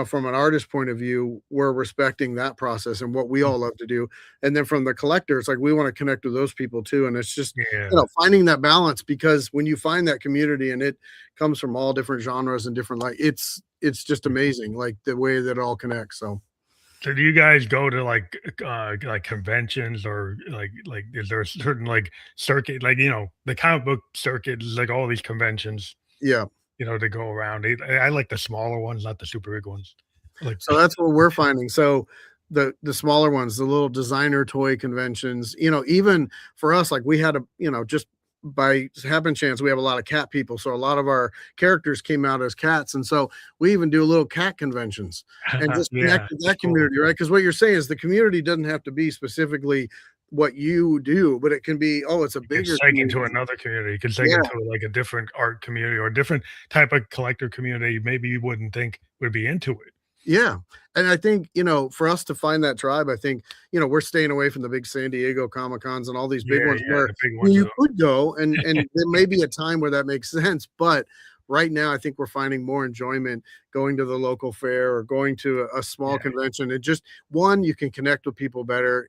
from an artist point of view we're respecting that process and what we all love to do. And then from the collectors, like we want to connect with those people too. And it's just yeah. finding that balance, because when you find that community and it comes from all different genres and different, like it's just amazing, like the way that it all connects. So So do you guys go to like conventions, or like is there a certain like circuit, like the comic book circuit is like all these conventions, yeah. to go around. I like the smaller ones, not the super big ones. Like So that's what we're finding. So the smaller ones, the little designer toy conventions, even for us, like we had just by happen chance, we have a lot of cat people. So a lot of our characters came out as cats. And so we even do little cat conventions and just connect yeah, with it's that cool. community, right? Because what you're saying is the community doesn't have to be specifically what you do, but it can be, oh, it's a You can bigger seg into community. another community. You can seg Yeah, into like a different art community or a different type of collector community maybe you wouldn't think would be into it. yeah. And I think, for us to find that tribe, I think, we're staying away from the big San Diego Comic Cons and all these big Yeah, ones yeah, where the big ones you are could go, and there may be a time where that makes sense. But right now, I think we're finding more enjoyment going to the local fair or going to a small yeah, convention. And just one, you can connect with people better.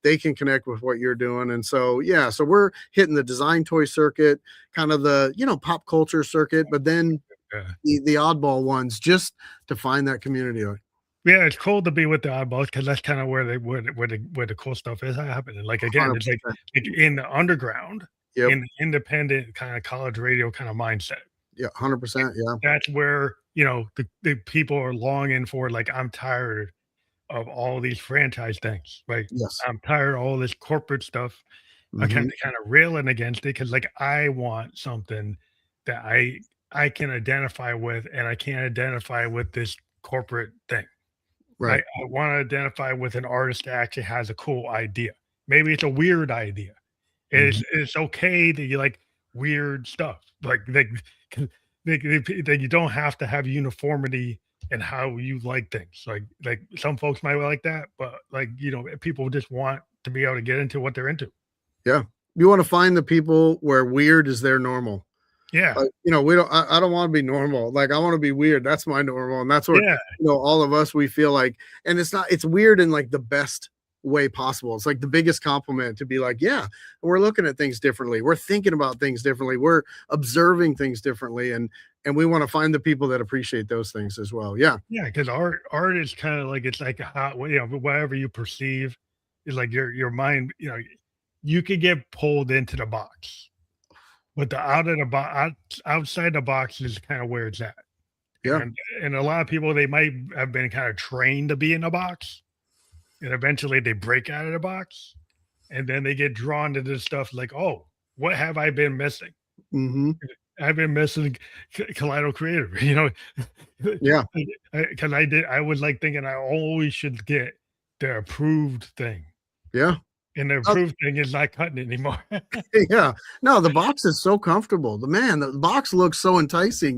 They can connect with what you're doing. And so, yeah, so we're hitting the design toy circuit, kind of the, pop culture circuit, but then yeah. the oddball ones, just to find that community. Yeah, it's cool to be with the eyeballs because that's kind of where the cool stuff is happening. Like again, it's like 100%. in the underground, Yep. in the independent kind of college radio kind of mindset. Yeah. 100%. Yeah. That's where the people are longing for. Like I'm tired of all these franchise things. Right, Yes. I'm tired of all this corporate stuff. I Hmm. kind of railing against it because like I want something that I can identify with, and I can't identify with this corporate thing. I Right. want to identify with an artist that actually has a cool idea. Maybe it's a weird idea. Hmm. It's okay that you like weird stuff. That you don't have to have uniformity in how you like things. Like some folks might like that, but like people just want to be able to get into what they're into. Yeah. You want to find the people where weird is their normal. Yeah, We don't, I don't want to be normal. Like I want to be weird. That's my normal. And that's what, yeah, all of us, we feel like, and it's weird in like the best way possible. It's like the biggest compliment to be like, yeah, we're looking at things differently. We're thinking about things differently. We're observing things differently. And we want to find the people that appreciate those things as well. Yeah. yeah. Because art is kind of like it's like a hot, whatever you perceive is like your mind. You could get pulled into the box. But the outside the box is kind of where it's at. Yeah. And a lot of people, they might have been kind of trained to be in a box, and eventually they break out of the box, and then they get drawn to this stuff like, "Oh, what have I been missing? Hmm. I've been missing Kaleidos Creative," Yeah. because I was like thinking I always should get the approved thing, Yeah. and the approved thing is not cutting anymore. Yeah. No, the box is so comfortable. The box looks so enticing,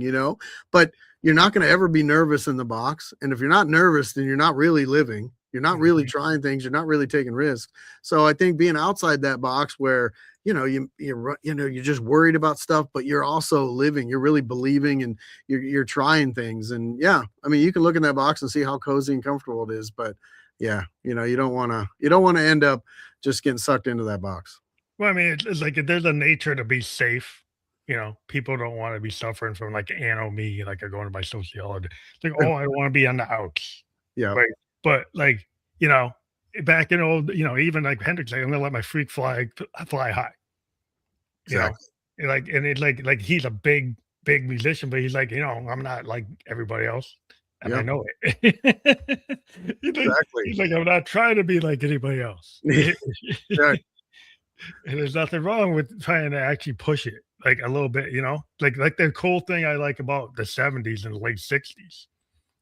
but you're not going to ever be nervous in the box. And if you're not nervous, then you're not really living. You're not really Mhm. trying things. You're not really taking risks. So I think being outside that box where, you're just worried about stuff, but you're also living, you're really believing, and you're trying things. And yeah, I mean, you can look in that box and see how cozy and comfortable it is, but yeah, you don't want to end up just getting sucked into that box. Well, I mean, it's like there's a nature to be safe. People don't want to be suffering from like anomie, like I'm going to my sociology. It's like, oh, I don't want to be on the outs, Yeah, right? But like, you know, back in old, even like Hendrix, like, I'm gonna let my freak fly high. You know, exactly. and it like he's a big musician, but he's like, I'm not like everybody else, and I Yeah, know it. exactly. He's like, I'm not trying to be like anybody else. Right. And there's nothing wrong with trying to actually push it like a little bit, like the cool thing I like about the 70s and the late 60s.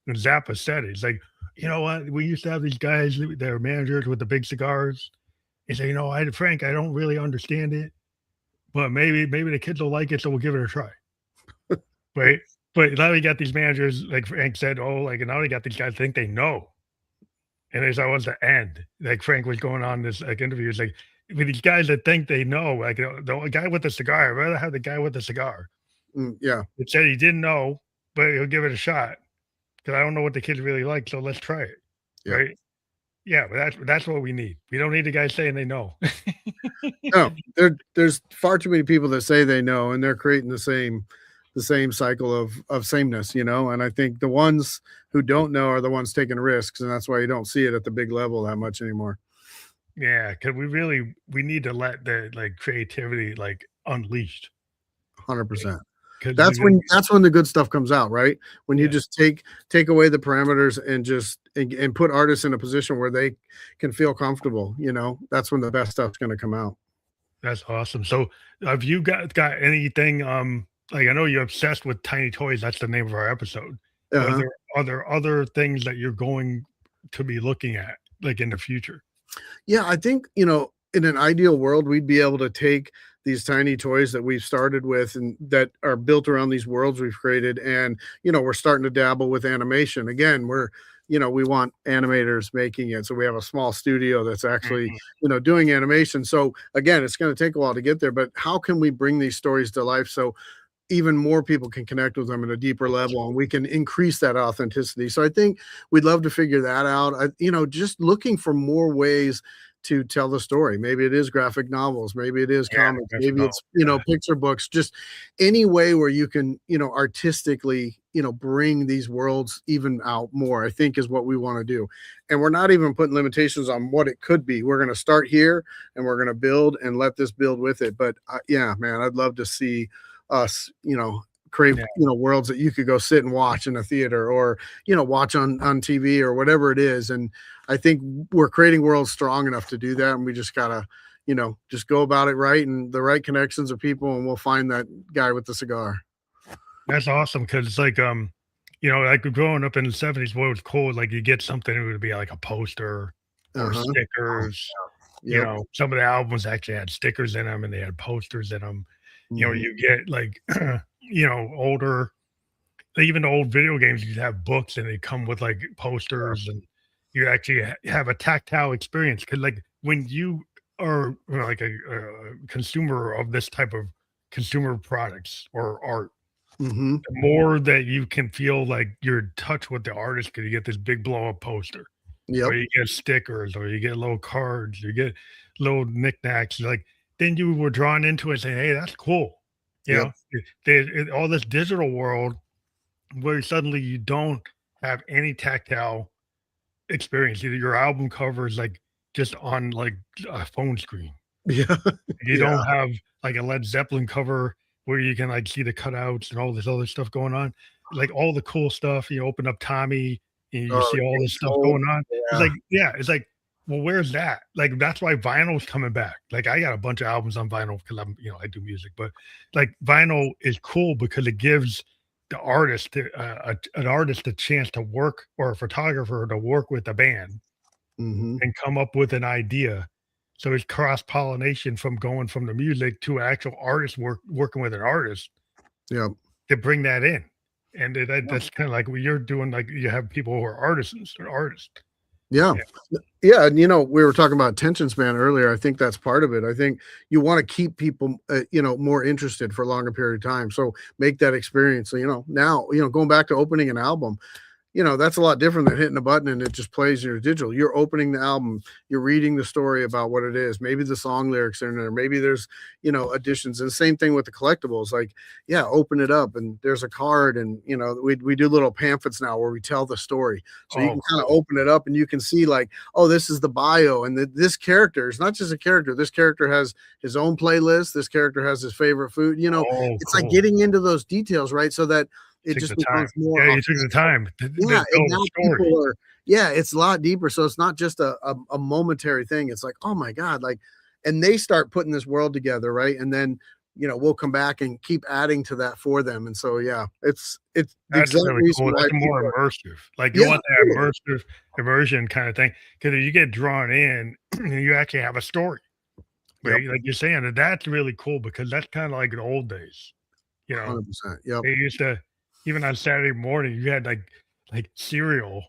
And Zappa said it. It's like, you know what? We used to have these guys, they're managers with the big cigars. He said, Frank, I don't really understand it, but maybe the kids will like it, so we'll give it a try. Right. But now we got these managers, like Frank said, like, and now we got these guys think they know. And as I was the end, like Frank was going on this like interview, it's like with these guys that think they know, like the guy with the cigar, I'd rather have the guy with the cigar. Yeah, It said he didn't know, but he'll give it a shot because I don't know what the kids really like, so let's try it. yeah. Right? Yeah, but that's what we need. We don't need the guys saying they know. No, there's far too many people that say they know, and they're creating the same cycle of sameness, and I think the ones who don't know are the ones taking risks, and that's why you don't see it at the big level that much anymore. Yeah, because we need to let the like creativity like unleashed 100%. because That's when the good stuff comes out, right? When you yeah, just take away the parameters and just and put artists in a position where they can feel comfortable, that's when the best stuff's going to come out. that's awesome. So have you got anything like I know you're obsessed with tiny toys, that's the name of our episode. Uh-huh. Are there other things that you're going to be looking at like in the future? Yeah, I think, in an ideal world, we'd be able to take these tiny toys that we've started with and that are built around these worlds we've created. And, we're starting to dabble with animation. Again, we want animators making it. So we have a small studio that's actually, Mhm. doing animation. So again, it's going to take a while to get there, but how can we bring these stories to life so even more people can connect with them at a deeper level and we can increase that authenticity? So I think we'd love to figure that out. Just looking for more ways to tell the story. Maybe it is graphic novels, maybe it is Yeah, comics, that's maybe no, it's, yeah. picture books, just any way where you can, artistically, bring these worlds even out more, I think is what we want to do. And we're not even putting limitations on what it could be. We're going to start here and we're going to build and let this build with it. But yeah, man, I'd love to see us, create, Yeah, worlds that you could go sit and watch in a theater or, watch on TV or whatever it is. And I think we're creating worlds strong enough to do that. And we just gotta, just go about it right and the right connections of people, and we'll find that guy with the cigar. that's awesome because it's like, like growing up in the '70s, what was cool, like you get something, it would be like a poster or Uh-huh. stickers. Yep. Some of the albums actually had stickers in them and they had posters in them. Mhm. You get like, older, even old video games, you have books and they come with like posters and you actually have a tactile experience. Cause like when you are like a consumer of this type of consumer products or art, Mhm. the more that you can feel like you're in touch with the artist, because you get this big blow up poster, or Yep. you get stickers, or you get little cards, you get little knickknacks. Like then you were drawn into it, saying, "Hey, that's cool." Yep. All this digital world where suddenly you don't have any tactile experience. Either your album cover is like just on like a phone screen. Yeah. You Yeah. don't have like a Led Zeppelin cover where you can like see the cutouts and all this other stuff going on. Like all the cool stuff, you open up Tommy and you Oh, see all King this stuff Soul. going on. It's Yeah. like, yeah, it's like, well, where's that? Like that's why vinyl's coming back. Like I got a bunch of albums on vinyl because I do music, but like vinyl is cool because it gives the artist an artist a chance to work, or a photographer to work with a band Mhm. and come up with an idea. So it's cross pollination from going from the music to actual artist working with an artist Yep. to bring that in. And that's kind of like what you're doing. Like you have people who are artisans or artists. Yeah. Yeah. Yeah, and we were talking about attention span earlier. I think that's part of it. I think you want to keep people, more interested for a longer period of time. So make that experience. So, now, going back to opening an album, that's a lot different than hitting a button and it just plays in your digital. You're opening the album, you're reading the story about what it is. Maybe the song lyrics are in there, maybe there's, additions. And same thing with the collectibles. Like, yeah, open it up and there's a card, and we do little pamphlets now where we tell the story. So you Oh, can kind of cool. open it up and you can see like, oh, this is the bio, and this character is not just a character. This character has his own playlist. This character has his favorite food. Oh, It's like cool. getting into those details, right? So that it Take just the time. becomes more Yeah, you took the authentic. time to Yeah, and tell the now story. people are, yeah, it's a lot deeper, so it's not just a momentary thing. It's like, "Oh my god," like, and they start putting this world together, right? And then, we'll come back and keep adding to that for them. And so, yeah, it's the That's exact really reason cool. why That's more people are. immersive. Like, you Yeah, want that totally. immersion kinda thing, thing, because if you get drawn in, you actually have a story, Yep, right? Like you're saying, and that's really cool because that's kinda like the old days, you know? 100%. Yep, They used to, even on Saturday morning, you had, like, cereal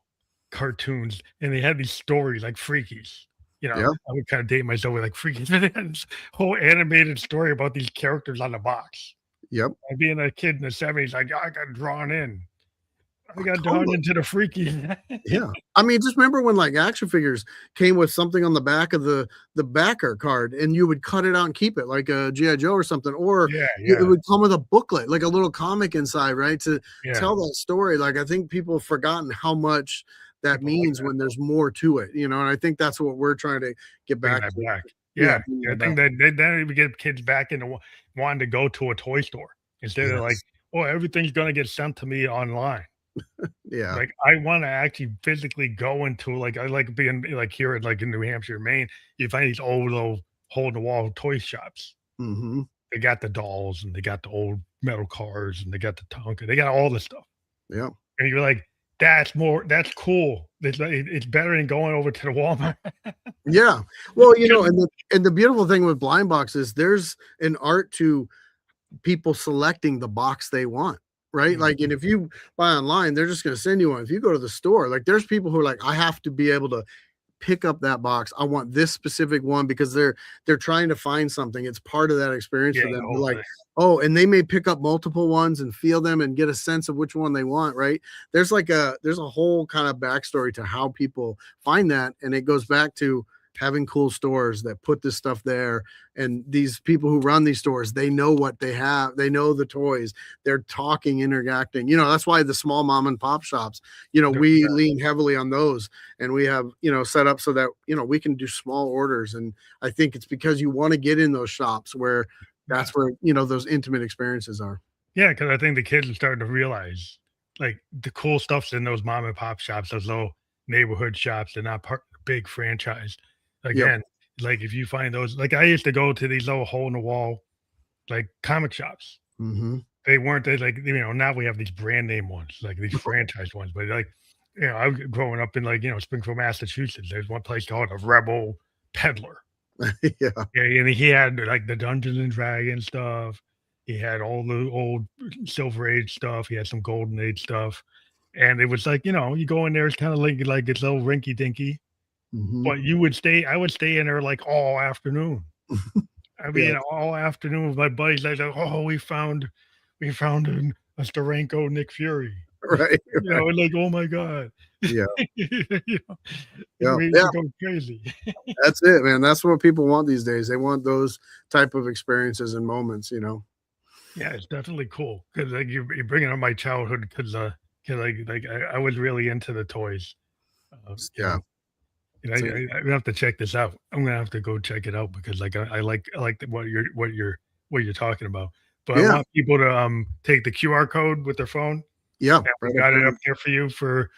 cartoons, and they had these stories like Freakies, yeah, I would kinda date myself with, like, Freakies, but they had this whole animated story about these characters on the box. yep, And being a kid in the '70s, like, I got drawn in. I got drawn totally. into the freaky. Yeah. I mean, just remember when, like, action figures came with something on the back of the backer card, and you would cut it out and keep it, like a GI Joe or something, or Yeah, it yeah, would come with a booklet, like a little comic inside, right, to yeah. tell that story. Like, I think people have forgotten how much that People like means that when though, there's more to it, and I think that's what we're trying to get bring back that to. back. Yeah, Yeah, bringing I it back. think that they even get kids back into wanting to go to a toy store instead of like, Yes. "Oh, everything's gonna get sent to me online." Yeah. Like, I wanna actually physically go into, like I like being, like, here in, like, in New Hampshire, Maine, you find these old little hole-in-the-wall toy shops. Mhm. They got the dolls, and they got the old metal cars, and they got the Tonka, they got all this stuff. Yeah. And you're like, that's cool. It's better than going over to the Walmart. Yeah. Well, you know, and the beautiful thing with blind box is there's an art to people selecting the box they want, right? Like, and if you buy online, they're just going to send you one. If you go to the store, like there's people who are like, I have to be able to pick up that box. I want this specific one because they're trying to find something. It's part of that experience for them. They're like, oh, and they may pick up multiple ones and feel them and get a sense of which one they want, right? There's a whole kind of backstory to how people find that. And it goes back to having cool stores that put this stuff there, and these people who run these stores, they know what they have, they know the toys, they're talking, interacting, you know. That's why the small mom and pop shops, you know, we lean heavily on those, and we have, you know, set up so that, you know, we can do small orders. And I think it's because you want to get in those shops where that's where, you know, those intimate experiences are. Yeah, because I think the kids are starting to realize like the cool stuff's in those mom and pop shops, those little neighborhood shops. They're not part of the big franchise. Again, like if you find those, like I used to go to these little hole in the wall, like comic shops. They weren't like, you know, now we have these brand name ones, like these franchise ones. But like, you know, I was growing up in like, you know, Springfield, Massachusetts. There's one place called a Rebel Peddler. Yeah. And he had like the Dungeons and Dragons stuff. He had all the old Silver Age stuff. He had some Golden Age stuff. And it was like, you know, you go in there, it's kind of like it's a little rinky dinky. But I would stay in there like all afternoon. I mean, all afternoon with my buddies. Like, oh, we found a Steranko Nick Fury. Right. You know, like, oh my God. Yeah. You know, we go crazy. That's it, man. That's what people want these days. They want those type of experiences and moments, you know. Yeah, it's definitely cool because like you're bringing up my childhood because I was really into the toys. Yeah. And I have to check this out. I'm gonna have to go check it out because like I like what you're talking about. But I want people to take the QR code with their phone. Yeah, we got it up here for you for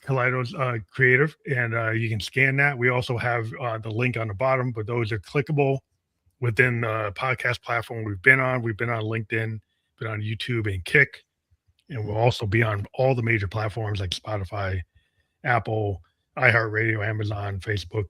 Kaleidos Creative, and you can scan that. We also have the link on the bottom, but those are clickable within the podcast platform we've been on. We've been on LinkedIn, been on YouTube and Kick, and we'll also be on all the major platforms like Spotify, Apple, iHeartRadio, Amazon, Facebook,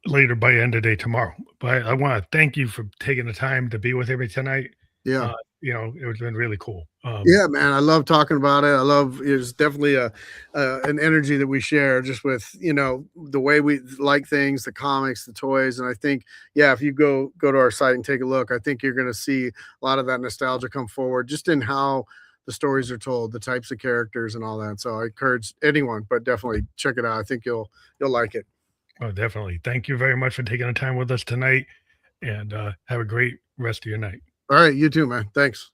later by end of day tomorrow. But I want to thank you for taking the time to be with me tonight. Yeah. You know, it's been really cool. Yeah, man, I love talking about it. It's definitely an energy that we share just with, you know, the way we like things, the comics, the toys. And I think, yeah, if you go to our site and take a look, I think you're going to see a lot of that nostalgia come forward just in how the stories are told, the types of characters and all that. So I encourage anyone, but definitely check it out. I think you'll like it. Oh, definitely. Thank you very much for taking the time with us tonight, and have a great rest of your night. All right. You too, man. Thanks.